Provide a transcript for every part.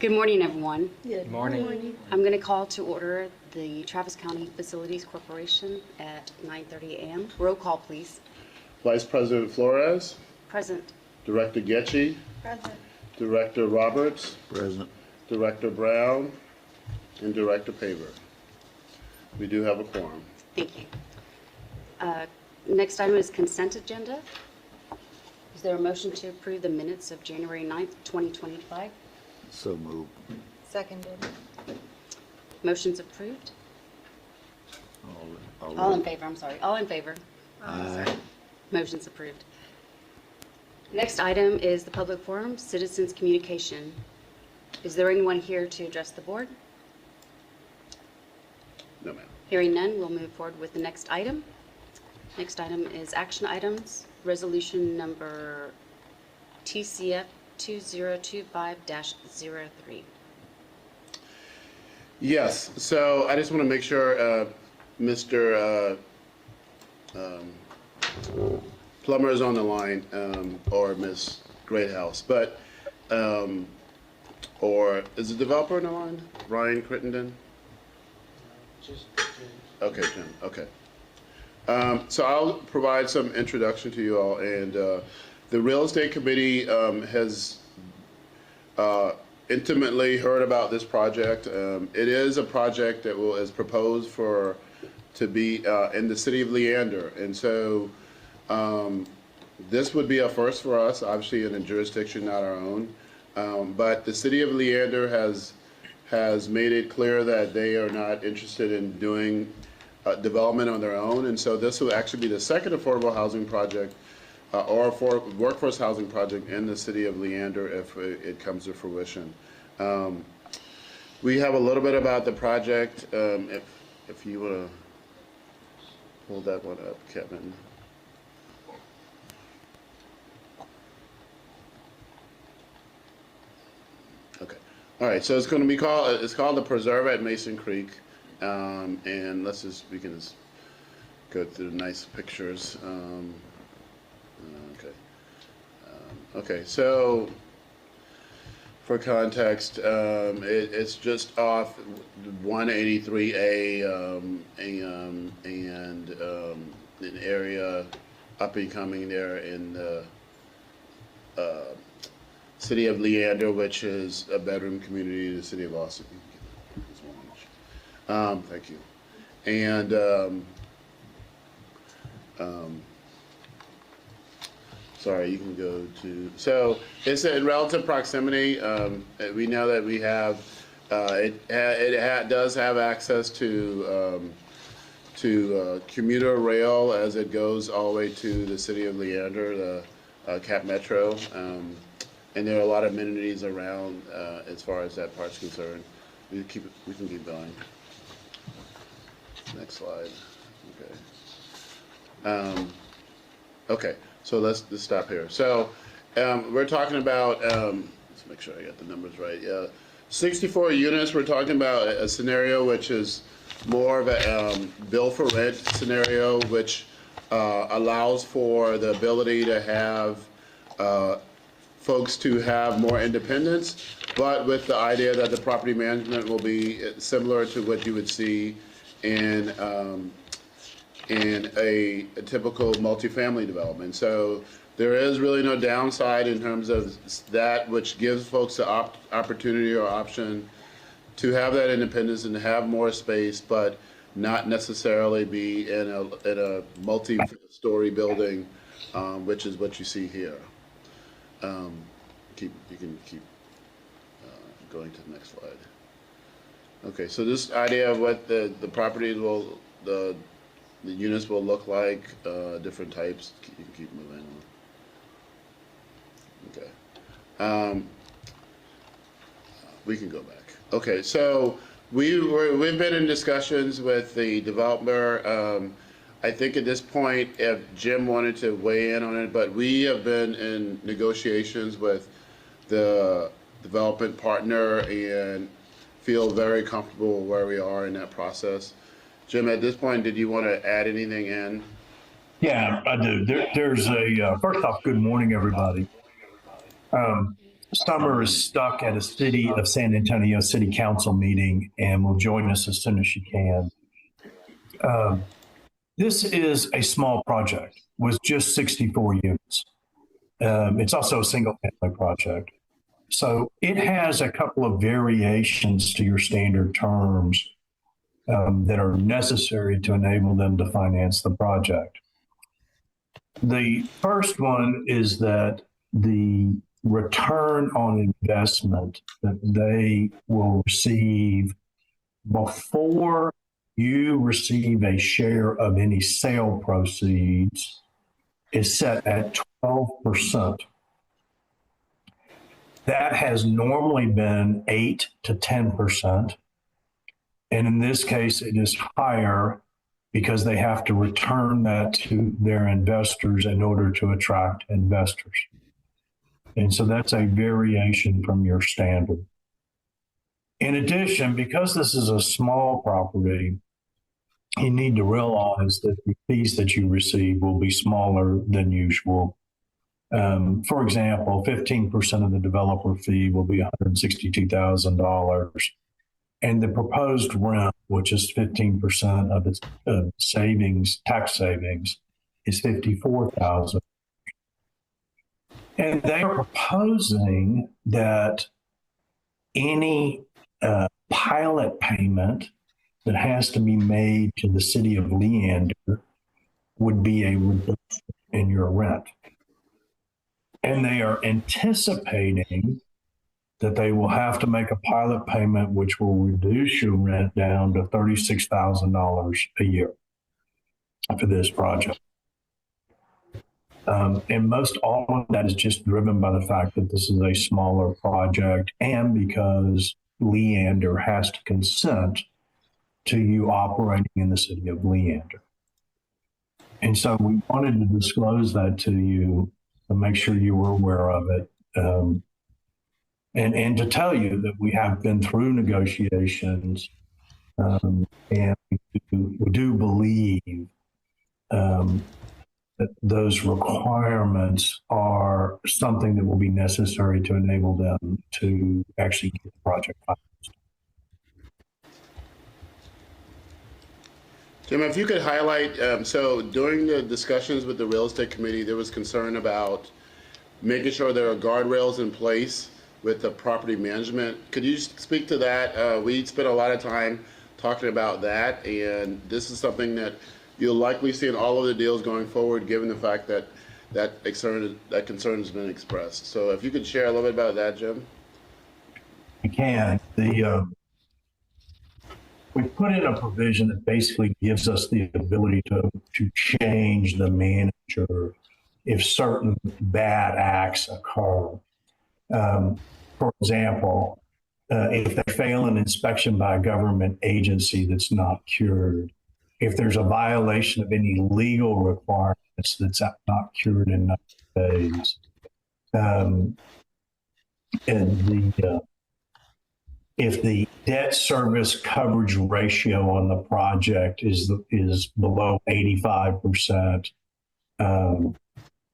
Good morning, everyone. Good morning. I'm going to call to order the Travis County Facilities Corporation at 9:30 a.m. Roll call, please. Vice President Flores, Present. Director Getchy, Present. Director Roberts, Present. Director Brown, and Director Paver. We do have a quorum. Thank you. Next item is consent agenda. Is there a motion to approve the minutes of January 9th, 2025? So moved. Seconded. Motion's approved. All All in right. favor, I'm sorry. All in favor. Aye. Motion's approved. Next item is the public forum, citizens communication. Is there anyone here to address the board? No, ma'am. Hearing none, we'll move forward with the next item. Next item is action items, resolution number TCF 2025-03. Yes, so I just want to make sure Mr. Plummer is on the line, or Ms. Greathouse, but, or is the developer on the line? Ryan Crittenden? Okay, Jim, okay. So I'll provide some introduction to you all, and the Real Estate Committee has intimately heard about this project. It is a project that is proposed to be in the city of Leander, and so this would be a first for us, obviously in a jurisdiction not our own. But the city of Leander has made it clear that they are not interested in doing development on their own, and so this will actually be the second affordable housing project or for workforce housing project in the city of Leander if it comes to fruition. We have a little bit about the project. If you want to pull that one up, Kevin. Okay. All right. So it's going to be called. It's called the Preserve at Mason Creek, and we can just go through the nice pictures. Okay, so for context, it's just off 183A and an area up and coming there in the city of Leander, which is a bedroom community in the city of Austin. Thank you. And sorry, you can go to, so it's in relative proximity. We know that we have, does have access to commuter rail as it goes all the way to the city of Leander, the Cap Metro. And there are a lot of amenities around as far as that part's concerned. We can keep going. Next slide. Okay. Okay. So let's stop here. So we're talking about, let's make sure I got the numbers right. 64 units. We're talking about a scenario which is more of a bill for rent scenario, which allows for the ability to have folks to have more independence, but with the idea that the property management will be similar to what you would see in a typical multifamily development. So there is really no downside in terms of that, which gives folks the opportunity or option to have that independence and to have more space, but not necessarily be in a multi-story building, which is what you see here. You can keep going to the next slide. Okay, so this idea of what the properties will, the units will look like, different types. You can keep moving on. Okay. We can go back. Okay, so we've been in discussions with the developer. I think at this point, if Jim wanted to weigh in on it, but we have been in negotiations with the development partner and feel very comfortable where we are in that process. Jim, at this point, did you want to add anything in? Yeah, I do. There's a, first off, good morning, everybody. Summer is stuck at a City of San Antonio City Council meeting and will join us as soon as she can. This is a small project with just 64 units. It's also a single family project. So it has a couple of variations to your standard terms that are necessary to enable them to finance the project. The first one is that the return on investment that they will receive before you receive a share of any sale proceeds is set at 12%. That has normally been 8 to 10%. And in this case, it is higher because they have to return that to their investors in order to attract investors. And so that's a variation from your standard. In addition, because this is a small property, you need to realize that the fees that you receive will be smaller than usual. For example, 15% of the developer fee will be $162,000. And the proposed rent, which is 15% of its savings, tax savings, is $54,000. And they are proposing that any pilot payment that has to be made to the city of Leander would be a reduction in your rent. And they are anticipating that they will have to make a pilot payment which will reduce your rent down to $36,000 a year for this project. And most all of that is just driven by the fact that this is a smaller project and because Leander has to consent to you operating in the city of Leander. And so we wanted to disclose that to you to make sure you were aware of it. And to tell you that we have been through negotiations and we do believe that those requirements are something that will be necessary to enable them to actually get the project financed. Jim, if you could highlight, so during the discussions with the real estate committee, there was concern about making sure there are guardrails in place with the property management. Could you speak to that? We spent a lot of time talking about that, and this is something that you'll likely see in all of the deals going forward, given the fact that that concern has been expressed. So if you could share a little bit about that, Jim. I can. We put in a provision that basically gives us the ability to change the manager if certain bad acts occur. For example, if they fail an inspection by a government agency that's not cured, if there's a violation of any legal requirements that's not cured in 90 days, if the debt service coverage ratio on the project is below 85%,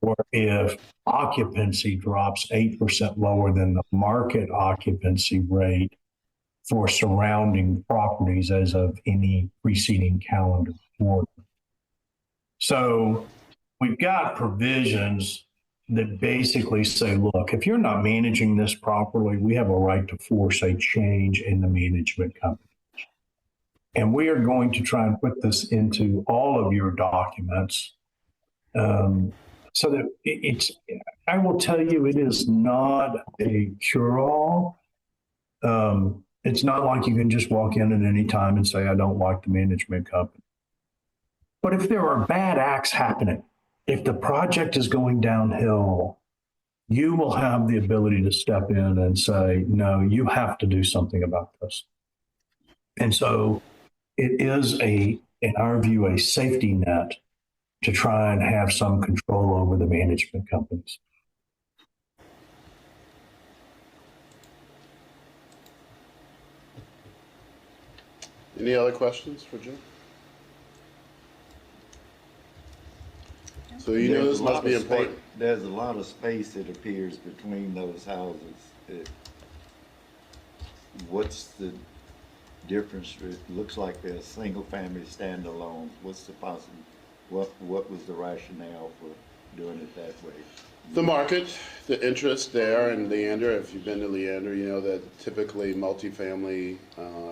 or if occupancy drops 8% lower than the market occupancy rate for surrounding properties as of any preceding calendar quarter. So we've got provisions that basically say, look, if you're not managing this properly, we have a right to force a change in the management company. And we are going to try and put this into all of your documents so that I will tell you, it is not a cure-all. It's not like you can just walk in at any time and say, I don't like the management company. But if there are bad acts happening, if the project is going downhill, you will have the ability to step in and say, no, you have to do something about this. And so it is in our view, a safety net to try and have some control over the management companies. Any other questions for Jim? So you know this must be important. there's a lot of space, it appears, between those houses. What's the difference? It looks like they're single-family standalones. What's the what was the rationale for doing it that way? The market, the interest there in Leander, if you've been to Leander, you know that typically multifamily,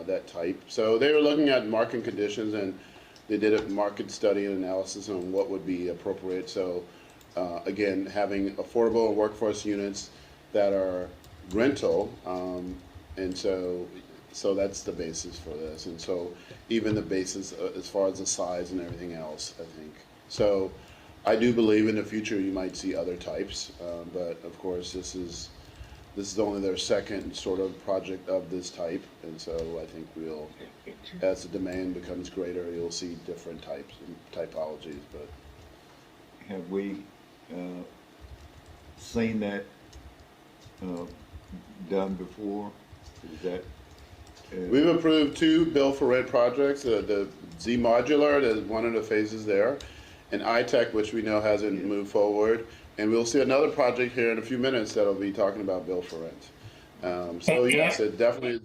that type. So they were looking at market conditions and they did a market study and analysis on what would be appropriate. So again, having affordable and workforce units that are rental, and so that's the basis for this. And so even the basis as far as the size and everything else, I think. So I do believe in the future you might see other types, but of course this is only their second sort of project of this type, and so I think as the demand becomes greater, you'll see different types and typologies. But Have we seen that done before? Is that we've approved 2 build for rent projects, the Z Modular, there's one of the phases there, and iTech, which we know hasn't moved forward. And we'll see another project here in a few minutes that'll be talking about build for rent. So yes, it definitely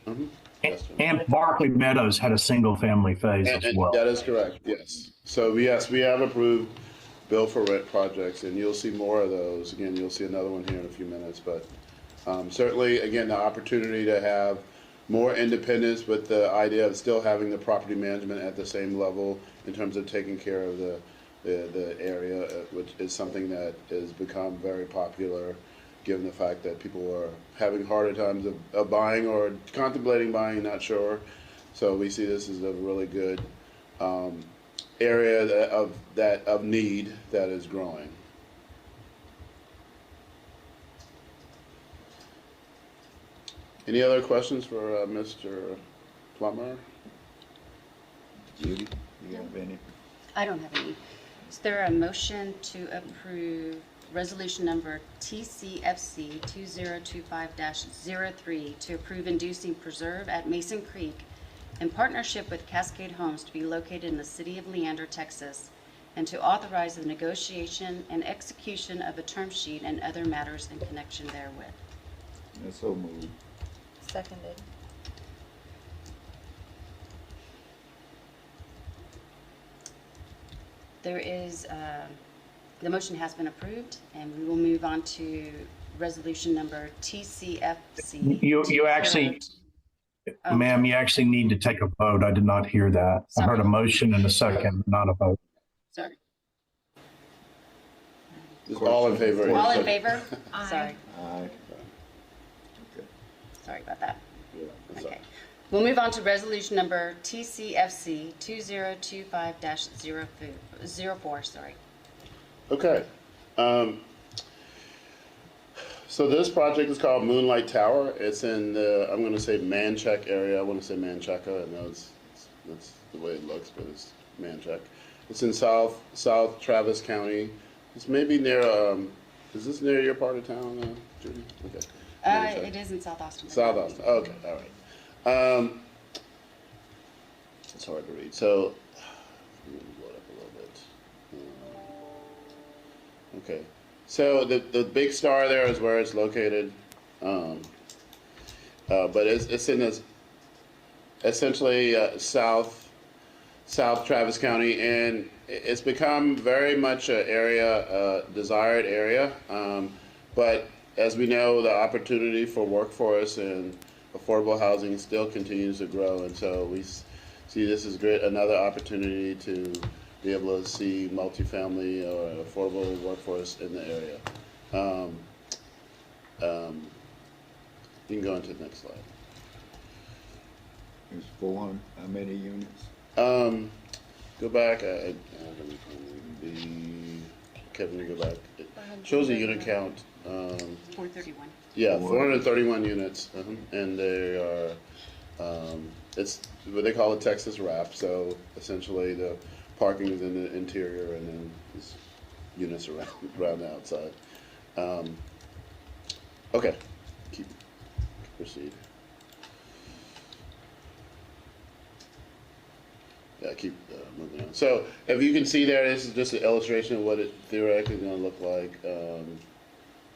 is. Yes, sir. And Barclay Meadows had a single family phase as And well. that is correct, yes. So yes, we have approved build for rent projects, and you'll see more of those. Again, you'll see another one here in a few minutes, but certainly, again, the opportunity to have more independence with the idea of still having the property management at the same level in terms of taking care of the area, which is something that has become very popular given the fact that people are having harder times of buying or contemplating buying, not sure. So we see this as a really good area of need that is growing. Any other questions for Mr. Plummer? Judy? You have any? I don't have any. Is there a motion to approve resolution number TCFC 2025-03 to approve inducing preserve at Mason Creek in partnership with Cascade Homes to be located in the city of Leander, Texas, and to authorize the negotiation and execution of a term sheet and other matters in connection therewith? That's so moved. Seconded. There is, the motion has been approved, and we will move on to resolution number TCFC. You actually, Oh, ma'am, you actually need to take a vote. I did not hear that. I heard a motion and a second, not a vote. Sorry. Just all in favor? All in favor? Aye. Sorry. Aye. Okay. Sorry about that. Yeah, that's Okay. We'll move on to resolution number TCFC 2025-04, sorry. Okay. So this project is called Moonlight Tower. It's in the, I'm going to say Manchac area. I want to say Manchaca. I know that's the way it looks, but it's Manchac. It's in South Travis County. It's maybe near, is this near your part of town, Judy? Okay. Manchac. It is in South Austin. South Austin. Okay, all right. It's hard to read. So, let me blow it up a little bit. Okay. So the big star there is where it's located, but it's in this essentially South Travis County, and it's become very much an area, desired area. But as we know, the opportunity for workforce and affordable housing still continues to grow, and so we see this as great, another opportunity to be able to see multifamily or affordable workforce in the area. You can go into the next slide. It's 400, how many units? Go back. Kevin, you go back. It shows the unit count. 431. Yeah, 431 units, and they are, it's what they call a Texas wrap, so essentially the parking is in the interior and then there's units around the outside. Okay, proceed. keep moving on. So if you can see there, this is just an illustration of what it theoretically is going to look like.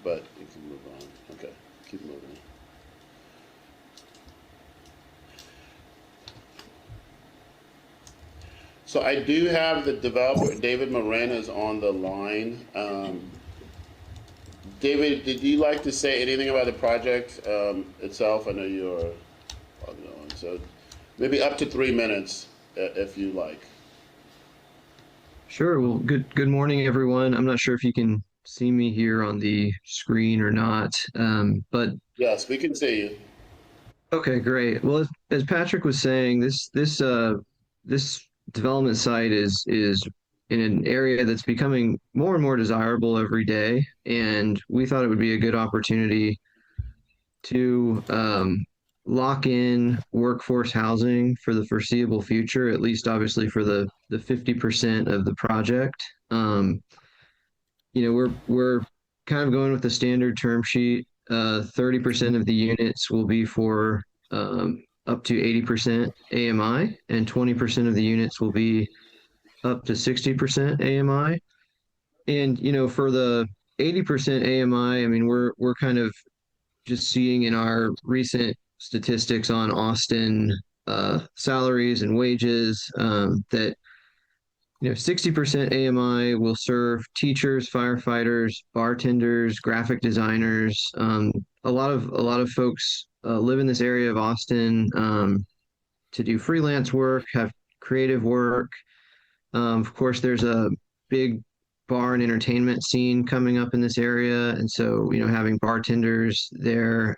But you can move on. Okay, keep moving. So I do have the developer, David Moran, is on the line. David, did you like to say anything about the project itself? I know you're on, so maybe up to 3 minutes if you like. Sure. Well, good morning, everyone. I'm not sure if you can see me here on the screen or not, but Yes, we can see you. okay, great. Well, as Patrick was saying, this development site is in an area that's becoming more and more desirable every day, and we thought it would be a good opportunity to lock in workforce housing for the foreseeable future, at least obviously for the 50% of the project. We're kind of going with the standard term sheet. 30% of the units will be for up to 80% AMI, and 20% of the units will be up to 60% AMI. And for the 80% AMI, I mean, we're kind of just seeing in our recent statistics on Austin salaries and wages that 60% AMI will serve teachers, firefighters, bartenders, graphic designers. A lot of folks live in this area of Austin to do freelance work, have creative work. Of course, there's a big bar and entertainment scene coming up in this area, and so having bartenders there.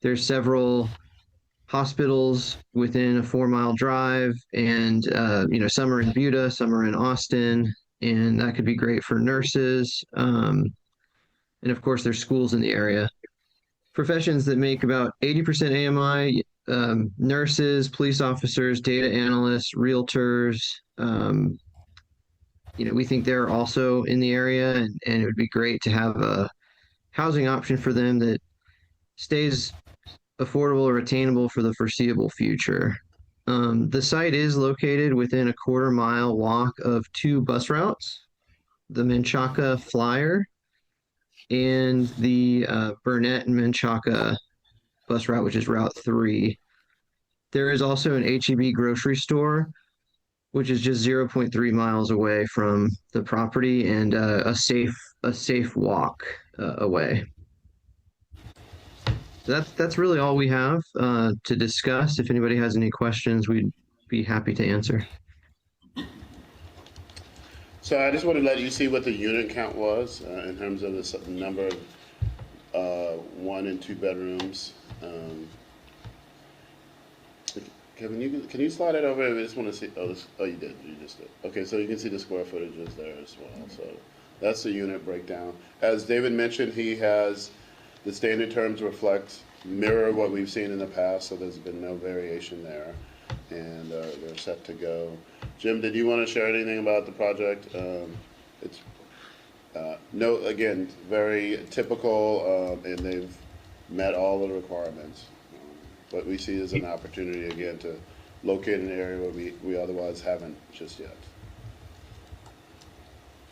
There's several hospitals within a 4 mile drive, and some are in Buda, some are in Austin, and that could be great for nurses. And of course, there's schools in the area. Professions that make about 80% AMI: nurses, police officers, data analysts, realtors. We think they're also in the area, and it would be great to have a housing option for them that stays affordable or attainable for the foreseeable future. The site is located within a 1/4 mile walk of 2 bus routes, the Menchaca Flyer and the Burnett and Menchaca bus route, which is Route 3. There is also an HEB grocery store, which is just 0.3 miles away from the property, and a safe walk away. That's really all we have to discuss. If anybody has any questions, we'd be happy to answer. So I just want to let you see what the unit count was in terms of the number of 1 and 2 bedrooms. Kevin, can you slide it over? I just want to see. Oh, you did. You just did. Okay, so you can see the square footages there as well. So that's the unit breakdown. As David mentioned, he has the standard terms mirror what we've seen in the past, so there's been no variation there, and they're set to go. Jim, did you want to share anything about the project? It's again, very typical, and they've met all the requirements. What we see is an opportunity again to locate an area where we otherwise haven't just yet.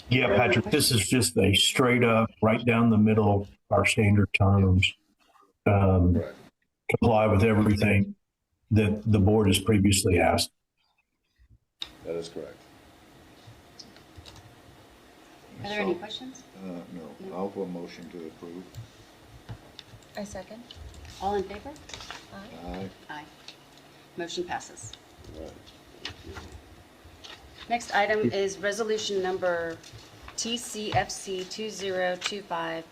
Yeah, Patrick, this is just a straight up, right down the middle, our standard terms. Correct. Comply with everything that the board has previously asked. That is correct. Are there any questions? No, I'll put a motion to approve. I second. All in favor? Aye. Aye. Aye. Motion passes. All right. Thank you. Next item is resolution number TCFC 2025-05.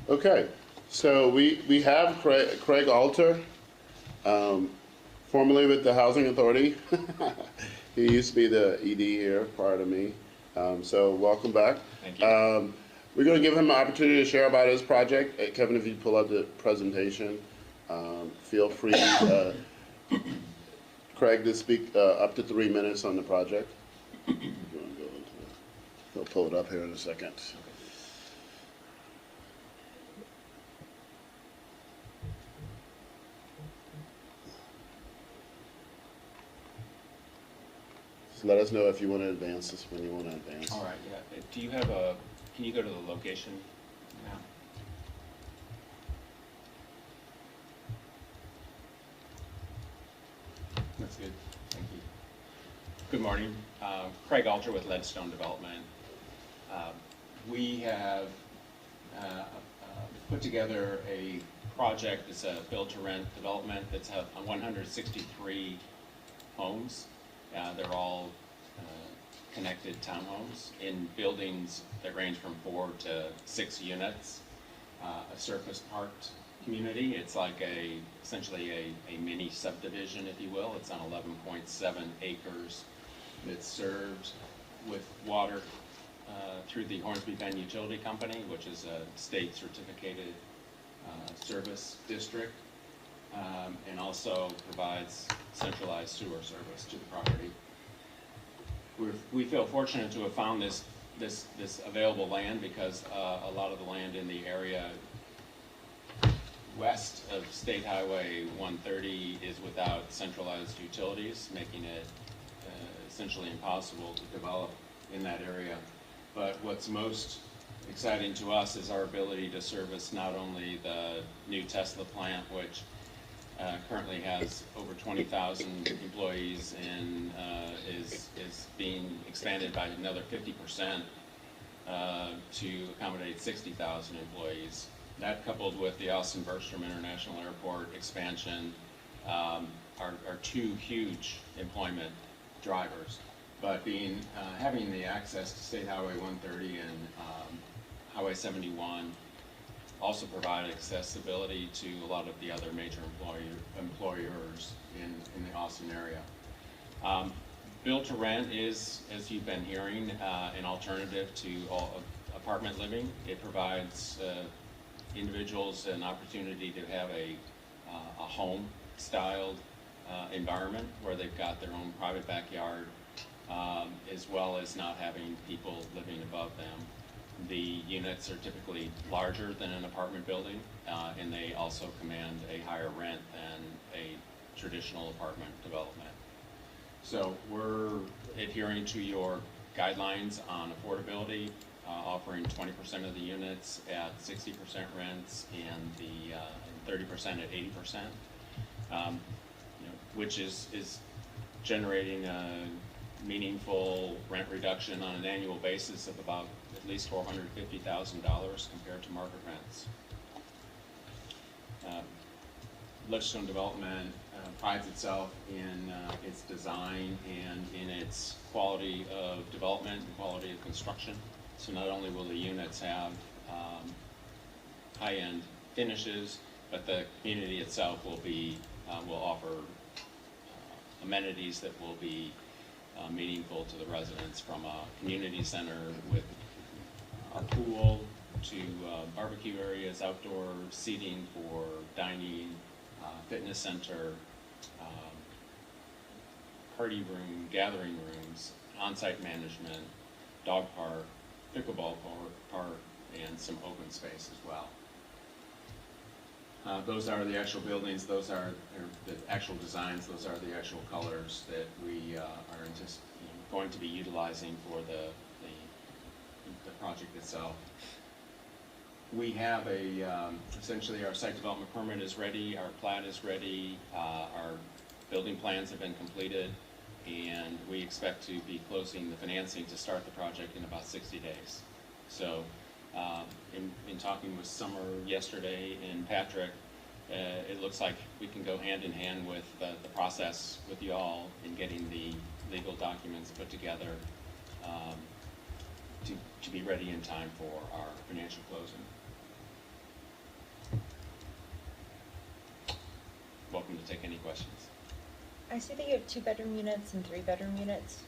Okay, so we have Craig Alter, formerly with the Housing Authority. He used to be the ED here prior to me. So welcome back. Thank you. We're going to give him an opportunity to share about his project. Kevin, if you pull up the presentation, feel free, Craig, to speak up to 3 minutes on the project. He'll pull it up here in a second. Just let us know if you want to advance this, when you want to advance. All right, yeah. Do you have can you go to the location now? That's good, thank you. Good morning, Craig Alter with Leadstone Development. We have put together a project that's a build-to-rent development that's 163 homes. They're all connected townhomes in buildings that range from 4 to 6 units. A surface parked community. It's like essentially a mini subdivision, if you will. It's on 11.7 acres. That's served with water through the Hornsby Bend Utility Company, which is a state certificated service district, and also provides centralized sewer service to the property. We feel fortunate to have found this available land because a lot of the land in the area west of State Highway 130 is without centralized utilities, making it essentially impossible to develop in that area. But what's most exciting to us is our ability to service not only the new Tesla plant, which currently has over 20,000 employees and is being expanded by another 50% to accommodate 60,000 employees. That, coupled with the Austin Bergstrom International Airport expansion, are two huge employment drivers. But having the access to State Highway 130 and Highway 71 also provide accessibility to a lot of the other major employers in the Austin area. Build to rent is, as you've been hearing, an alternative to all apartment living. It provides individuals an opportunity to have a home-styled environment where they've got their own private backyard, as well as not having people living above them. The units are typically larger than an apartment building, and they also command a higher rent than a traditional apartment development. So we're adhering to your guidelines on affordability, offering 20% of the units at 60% rents and the 30% at 80%, which is generating a meaningful rent reduction on an annual basis of about at least $450,000 compared to market rents. Leadstone Development prides itself in its design and in its quality of development and quality of construction. So not only will the units have high-end finishes, but the community itself will offer amenities that will be meaningful to the residents, from a community center with our pool to barbecue areas, outdoor seating for dining, fitness center, party room, gathering rooms, on-site management, dog park, pickleball park, and some open space as well. Those are the actual buildings, those are the actual designs, those are the actual colors that we are going to be utilizing for the project itself. We have essentially our site development permit is ready, our plat is ready, our building plans have been completed, and we expect to be closing the financing to start the project in about 60 days. So in talking with Summer yesterday and Patrick, it looks like we can go hand in hand with the process with you all in getting the legal documents put together to be ready in time for our financial closing. Welcome to take any questions. I see that you have 2-bedroom units and 3-bedroom units.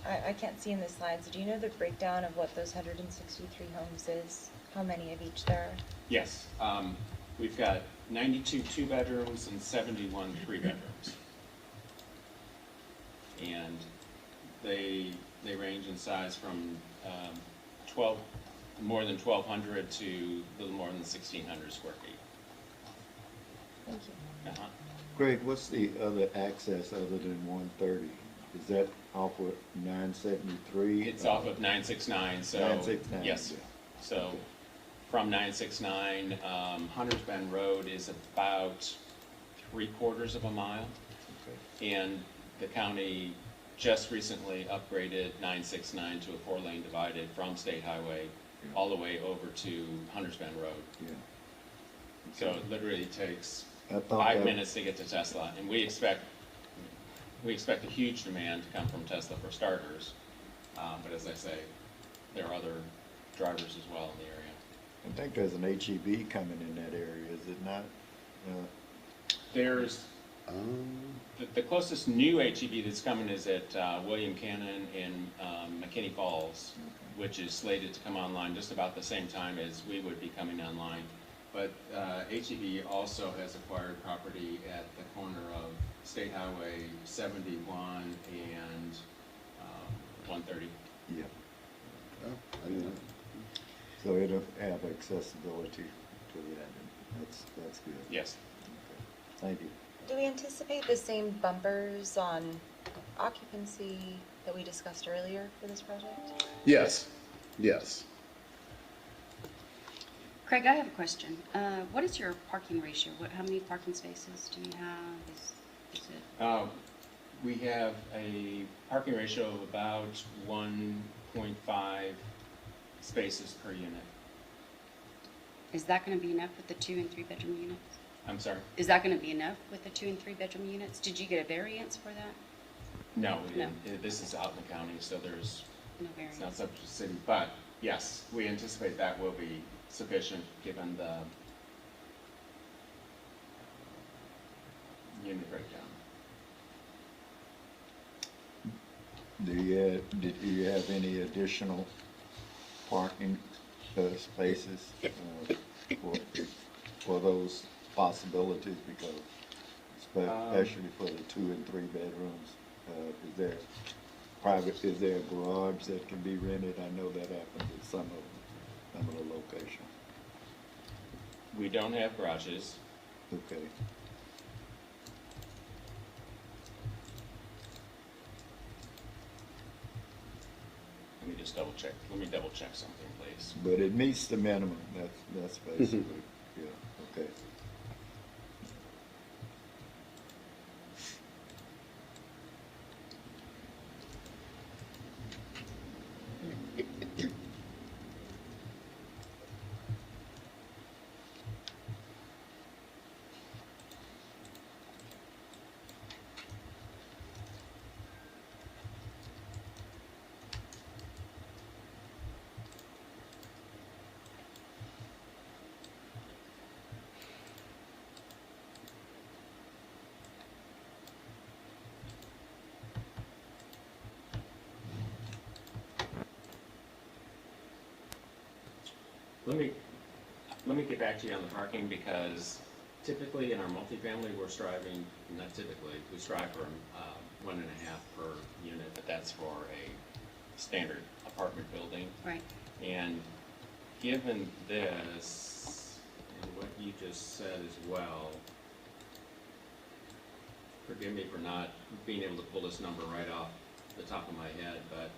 I can't see in the slides, do you know the breakdown of what those 163 homes is? How many of each there are? Yes, we've got 92 2-bedrooms and 71 3-bedrooms. And they range in size from more than 1,200 to a little more than 1,600 square feet. Thank you. Uh-huh. Greg, what's the other access other than 130? Is that off of 973? It's off of 969, so. 969, Yes. yeah. So from 969, Hunters Bend Road is about 3/4 of a mile. Okay. And the county just recently upgraded 969 to a 4-lane divided from State Highway all the way over to Hunters Bend Road. Yeah. So it literally takes I thought 5 that- minutes to get to Tesla. And we expect a huge demand to come from Tesla for starters. But as I say, there are other drivers as well in the area. I think there's an HEB coming in that area, is it not? There's, the closest new HEB that's coming is at William Cannon in McKinney Falls, which is slated to come online just about the same time as we would be coming online. But HEB also has acquired property at the corner of State Highway 71 and 130. Yeah. Oh, I didn't know. So it'll have accessibility to that, and that's good. Yes. Okay. Thank you. Do we anticipate the same bumpers on occupancy that we discussed earlier for this project? Yes, yes. Craig, I have a question. What is your parking ratio? How many parking spaces do you have? Is it? We have a parking ratio of about 1.5 spaces per unit. Is that going to be enough with the 2 and 3 bedroom units? I'm sorry? Is that going to be enough with the 2 and 3 bedroom units? Did you get a variance for that? No, we No. didn't. This is out in the county, so there's, No it's not variance. subject to city. But yes, we anticipate that will be sufficient given the unit breakdown. Did you have any additional parking spaces for those possibilities? Because especially for the 2 and 3 bedrooms, is there a garage that can be rented? I know that happens at some of the locations. We don't have garages. Okay. Let me just double check. Let me double check something, please. But it meets the minimum, that's basically, yeah, okay. Let me get back to you on the parking because typically in our multifamily, we're striving, not typically, we strive for 1.5 per unit, but that's for a standard apartment building. Right. And given this and what you just said as well, forgive me for not being able to pull this number right off the top of my head, but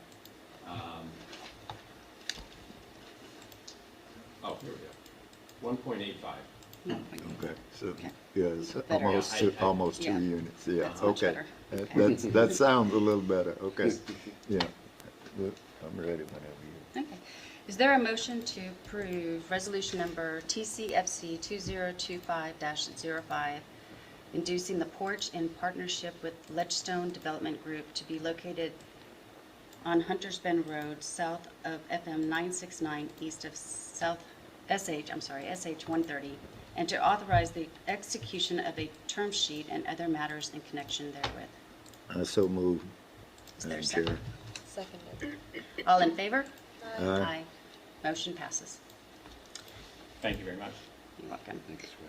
oh, here we go. 1.85. Okay, so, Okay. yeah, it's Better. almost, Yeah, almost yeah. 2 units, yeah, That's much okay. better. That sounds a little better, okay, yeah. Good. I'm ready whenever you. Okay. Is there a motion to approve resolution number TCFC 2025-05, inducing the porch in partnership with Ledgestone Development Group to be located on Hunters Bend Road, south of FM 969, east of SH 130, and to authorize the execution of a term sheet and other matters in connection therewith? I so move, Is there a Madam second? Chair. Seconded. All in favor? Aye. Motion passes. Thank you very much. You're welcome.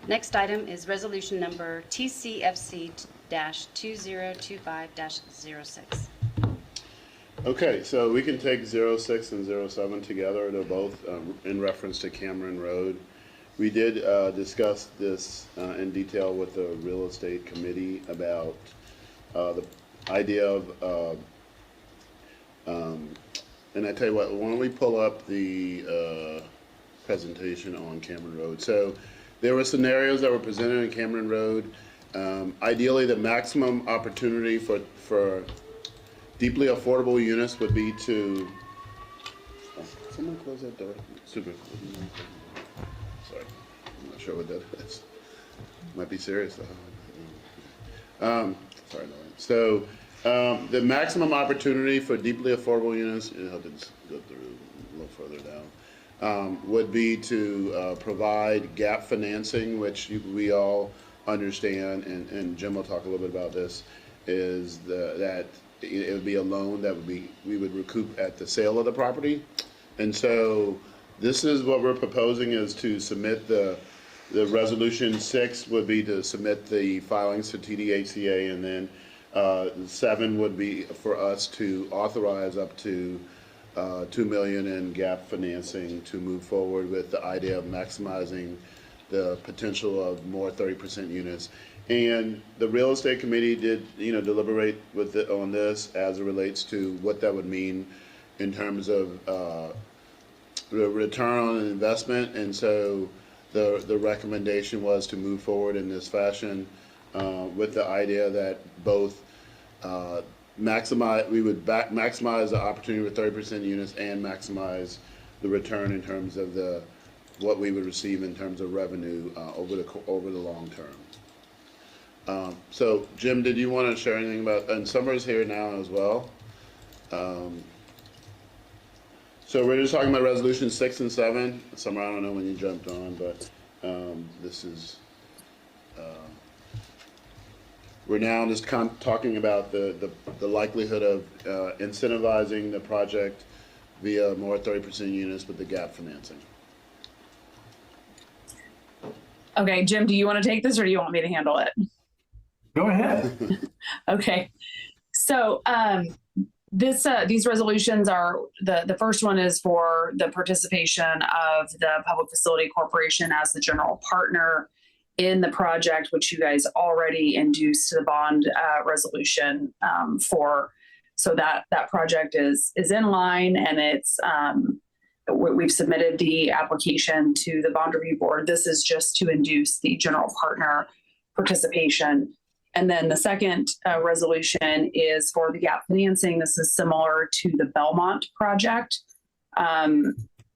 Next item is resolution number TCFC-2025-06. Okay, so we can take 06 and 07 together. They're both in reference to Cameron Road. We did discuss this in detail with the real estate committee about the idea of, and I tell you what, why don't we pull up the presentation on Cameron Road? So there were scenarios that were presented on Cameron Road. Ideally, the maximum opportunity for deeply affordable units would be to, oh, someone close that door. Super. Sorry, I'm not sure what that is. Might be serious though. Sorry, Lauren. So the maximum opportunity for deeply affordable units, I'll just go through a little further down, would be to provide gap financing, which we all understand, and Jim will talk a little bit about this, is that it would be a loan that we would recoup at the sale of the property. And so this is what we're proposing, is to submit the resolution 6 would be to submit the filings to TDHCA, and then 7 would be for us to authorize up to $2 million in gap financing to move forward with the idea of maximizing the potential of more 30% units. And the real estate committee did, deliberate on this as it relates to what that would mean in terms of the return on an investment. And so the recommendation was to move forward in this fashion with the idea that both we would maximize the opportunity with 30% units and maximize the return in terms of what we would receive in terms of revenue over the long term. So Jim, did you want to share anything about, and Summer's here now as well. So we're just talking about resolution 6 and 7. Summer, I don't know when you jumped on, but this is, we're now just talking about the likelihood of incentivizing the project via more 30% units with the gap financing. Okay, Jim, do you want to take this or do you want me to handle it? Go ahead. Okay. So these resolutions are, the first one is for the participation of the Public Facility Corporation as the general partner in the project, which you guys already induced the bond resolution for. So that project is in line, and it's we've submitted the application to the bond review board. This is just to induce the general partner participation. And then the second resolution is for the gap financing. This is similar to the Belmont project.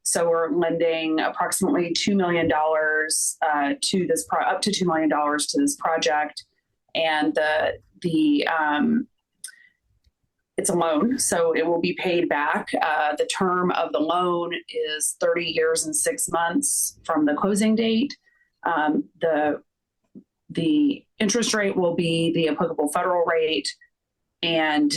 So we're lending approximately $2 million to this up to $2 million to this project, and it's a loan, so it will be paid back. The term of the loan is 30 years and 6 months from the closing date. The interest rate will be the applicable federal rate, and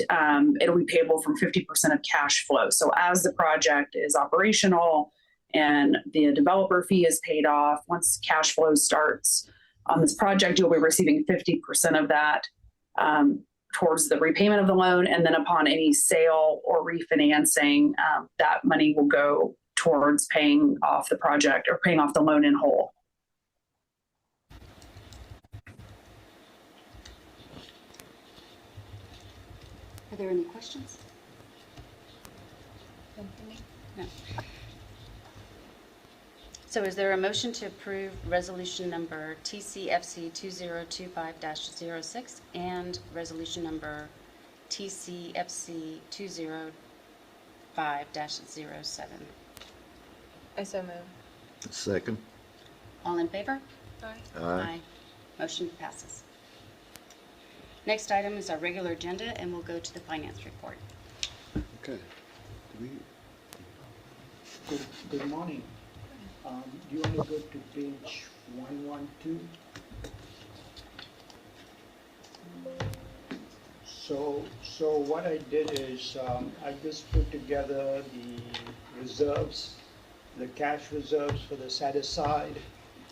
it'll be payable from 50% of cash flow. So as the project is operational and the developer fee is paid off, once cash flow starts on this project, you'll be receiving 50% of that towards the repayment of the loan. And then upon any sale or refinancing, that money will go towards paying off the project or paying off the loan in whole. Are there any questions? No. So is there a motion to approve resolution number TCFC 2025-06 and resolution number TCFC 205-07? I so move. Second. All in favor? Aye. Motion passes. Next item is our regular agenda, and we'll go to the finance report. Okay. Good morning. Do you want to go to page 112? So what I did is I just put together the reserves, the cash reserves for the set aside,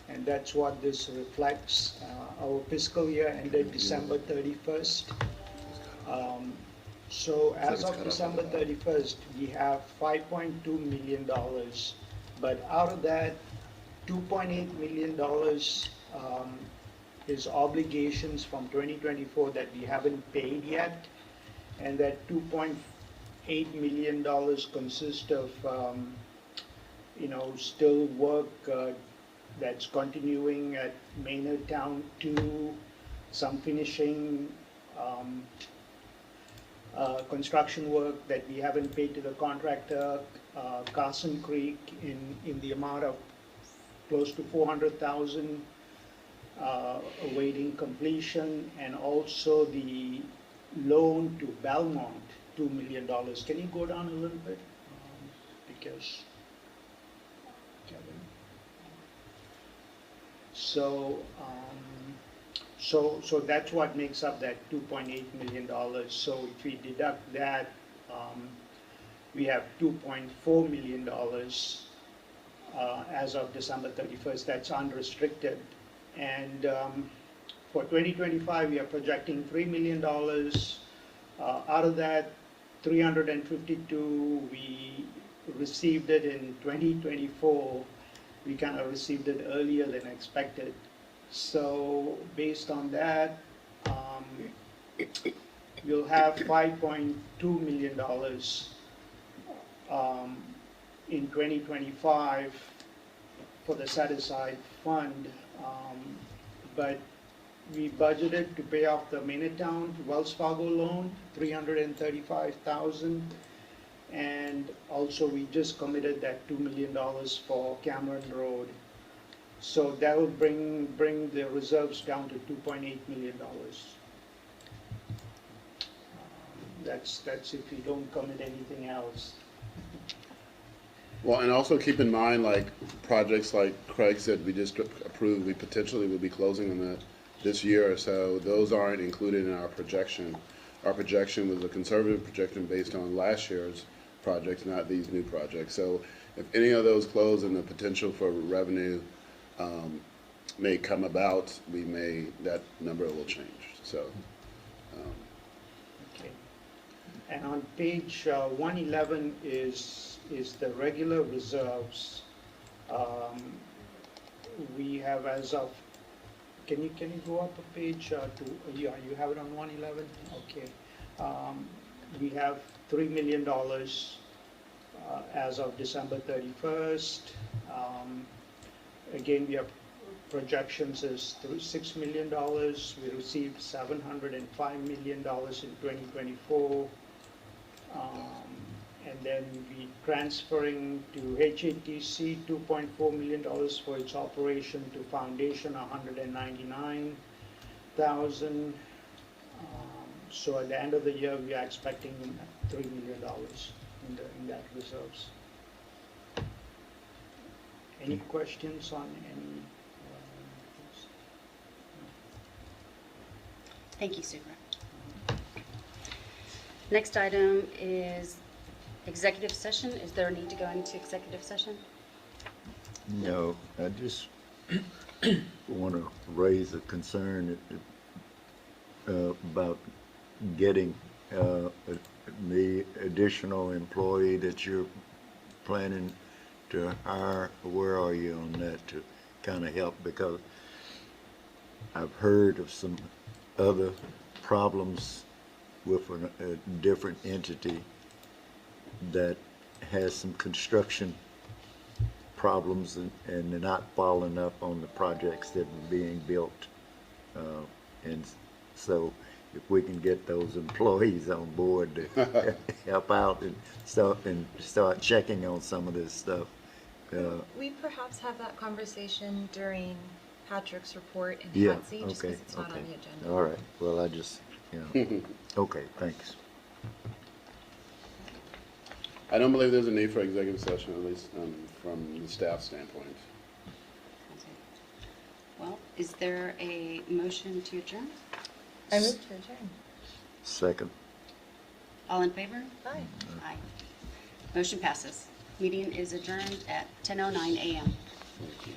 and that's what this reflects. Our fiscal year ended December 31st. So as of December 31st, we have $5.2 million, but out of that, $2.8 million is obligations from 2024 that we haven't paid yet. And that $2.8 million consists of, still work that's continuing at Maynard Town 2, some finishing construction work that we haven't paid to the contractor, Carson Creek in the amount of close to $400,000 awaiting completion, and also the loan to Belmont, $2 million. Can you go down a little bit? Because, Kevin. So that's what makes up that $2.8 million. So if we deduct that, we have $2.4 million as of December 31st. That's unrestricted. And for 2025, we are projecting $3 million. Out of that, 352, we received it in 2024. We kind of received it earlier than expected. So based on that, we'll have $5.2 million in 2025 for the set-aside fund. But we budgeted to pay off the Maynardtown Wells Fargo loan, $335,000. And also we just committed that $2 million for Cameron Road. So that will bring the reserves down to $2.8 million. That's if we don't commit anything else. Well, and also keep in mind, like projects like Craig said, we just approved, we potentially will be closing on that this year or so. Those aren't included in our projection. Our projection was a conservative projection based on last year's projects, not these new projects. So if any of those close and the potential for revenue may come about, that number will change. So. Okay. And on page 111 is the regular reserves. We have as of, can you go up a page to, you have it on 111? Okay. We have $3 million as of December 31st. Again, we have projections is $6 million. We received $705 million in 2024. And then we transferring to HATC $2.4 million for its operation, to foundation $199,000. So at the end of the year, we are expecting $3 million in that reserves. Any questions on any? Thank you, Super. Next item is executive session. Is there a need to go into executive session? No, I just want to raise a concern about getting the additional employee that you're planning to hire. Where are you on that to kind of help? Because I've heard of some other problems with a different entity that has some construction problems and they're not following up on the projects that are being built. And so if we can get those employees on board to help out and start checking on some of this stuff. We perhaps have that conversation during Patrick's report in Yeah, Patsy, just okay, because it's not on the agenda. All right, well, I just, okay, thanks. I don't believe there's a need for executive session, at least from the staff standpoint. Well, is there a motion to adjourn? I move to adjourn. Second. All in favor? Aye. Aye. Motion passes. Meeting is adjourned at 10:09 a.m. Thank you.